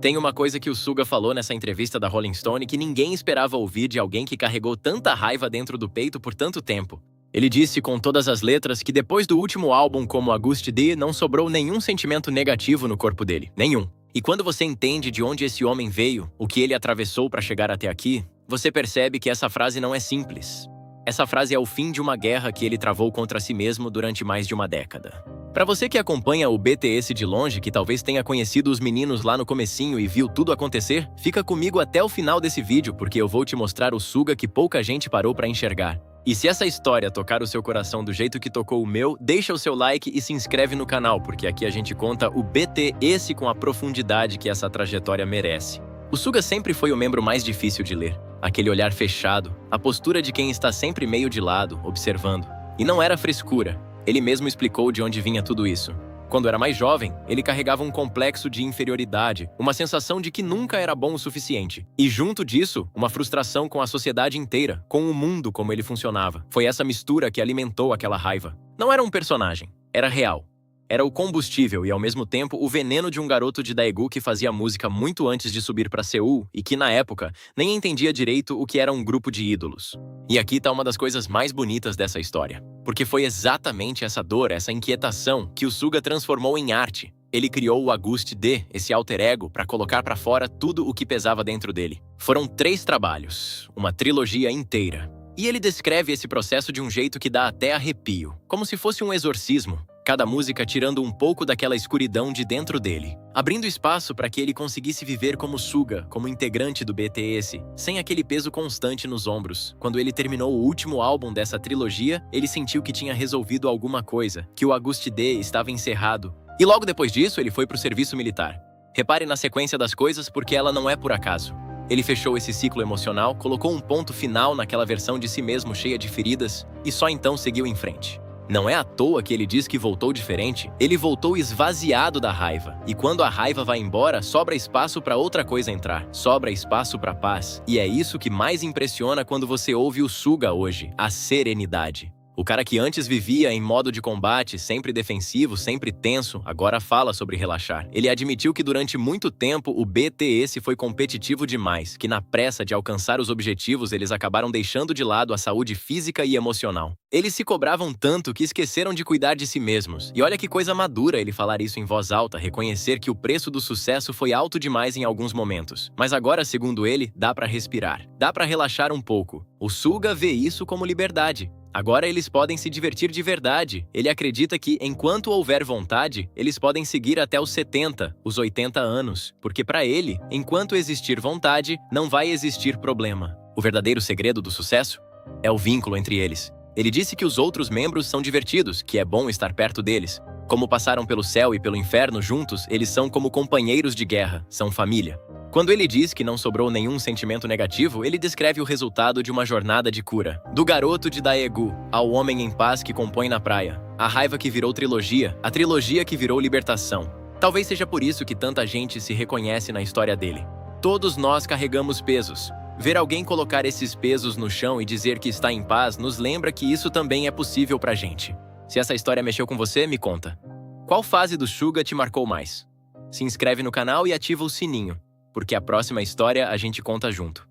Tem uma coisa que o Suga falou nessa entrevista da Rolling Stone que ninguém esperava ouvir de alguém que carregou tanta raiva dentro do peito por tanto tempo. Ele disse com todas as letras que depois do último álbum como August D, não sobrou nenhum sentimento negativo no corpo dele. Nenhum. E quando você entende de onde esse homem veio, o que ele atravessou para chegar até aqui, você percebe que essa frase não é simples. Essa frase é o fim de uma guerra que ele travou contra si mesmo durante mais de uma década. Para você que acompanha o BTS de longe, que talvez tenha conhecido os meninos lá no comecinho e viu tudo acontecer, fica comigo até o final desse vídeo porque eu vou te mostrar o Suga que pouca gente parou para enxergar. E se essa história tocar o seu coração do jeito que tocou o meu, deixa o seu like e se inscreve no canal, porque aqui a gente conta o BTS com a profundidade que essa trajetória merece. O Suga sempre foi o membro mais difícil de ler. Aquele olhar fechado, a postura de quem está sempre meio de lado, observando. E não era frescura. Ele mesmo explicou de onde vinha tudo isso. Quando era mais jovem, ele carregava um complexo de inferioridade, uma sensação de que nunca era bom o suficiente. E junto disso, uma frustração com a sociedade inteira, com o mundo como ele funcionava. Foi essa mistura que alimentou aquela raiva. Não era um personagem, era real. Era o combustível e, ao mesmo tempo, o veneno de um garoto de Daegu que fazia música muito antes de subir para Seul e que, na época, nem entendia direito o que era um grupo de ídolos. E aqui está uma das coisas mais bonitas dessa história. Porque foi exatamente essa dor, essa inquietação, que o Suga transformou em arte. Ele criou o August D, esse alter ego, para colocar para fora tudo o que pesava dentro dele. Foram 3 trabalhos, uma trilogia inteira. E ele descreve esse processo de um jeito que dá até arrepio, como se fosse um exorcismo. Cada música tirando um pouco daquela escuridão de dentro dele, abrindo espaço para que ele conseguisse viver como Suga, como integrante do BTS, sem aquele peso constante nos ombros. Quando ele terminou o último álbum dessa trilogia, ele sentiu que tinha resolvido alguma coisa, que o August D estava encerrado. E logo depois disso, ele foi para o serviço militar. Repare na sequência das coisas porque ela não é por acaso. Ele fechou esse ciclo emocional, colocou um ponto final naquela versão de si mesmo cheia de feridas e só então seguiu em frente. Não é à toa que ele diz que voltou diferente, ele voltou esvaziado da raiva. E quando a raiva vai embora, sobra espaço para outra coisa entrar, sobra espaço para paz. E é isso que mais impressiona quando você ouve o Suga hoje, a serenidade. O cara que antes vivia em modo de combate, sempre defensivo, sempre tenso, agora fala sobre relaxar. Ele admitiu que durante muito tempo o BTS foi competitivo demais, que na pressa de alcançar os objetivos eles acabaram deixando de lado a saúde física e emocional. Eles se cobravam tanto que esqueceram de cuidar de si mesmos. E olha que coisa madura ele falar isso em voz alta, reconhecer que o preço do sucesso foi alto demais em alguns momentos. Mas agora, segundo ele, dá pra respirar, dá pra relaxar um pouco. O Suga vê isso como liberdade. Agora eles podem se divertir de verdade. Ele acredita que, enquanto houver vontade, eles podem seguir até os 70, os 80 anos. Porque para ele, enquanto existir vontade, não vai existir problema. O verdadeiro segredo do sucesso é o vínculo entre eles. Ele disse que os outros membros são divertidos, que é bom estar perto deles. Como passaram pelo céu e pelo inferno juntos, eles são como companheiros de guerra, são família. Quando ele diz que não sobrou nenhum sentimento negativo, ele descreve o resultado de uma jornada de cura. Do garoto de Daegu ao homem em paz que compõe na praia. A raiva que virou trilogia, a trilogia que virou libertação. Talvez seja por isso que tanta gente se reconhece na história dele. Todos nós carregamos pesos. Ver alguém colocar esses pesos no chão e dizer que está em paz nos lembra que isso também é possível pra gente. Se essa história mexeu com você, me conta. Qual fase do Suga te marcou mais? Se inscreve no canal e ativa o sininho, porque a próxima história a gente conta junto.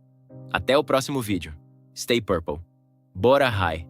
Até o próximo vídeo. Stay Purple. Bora High!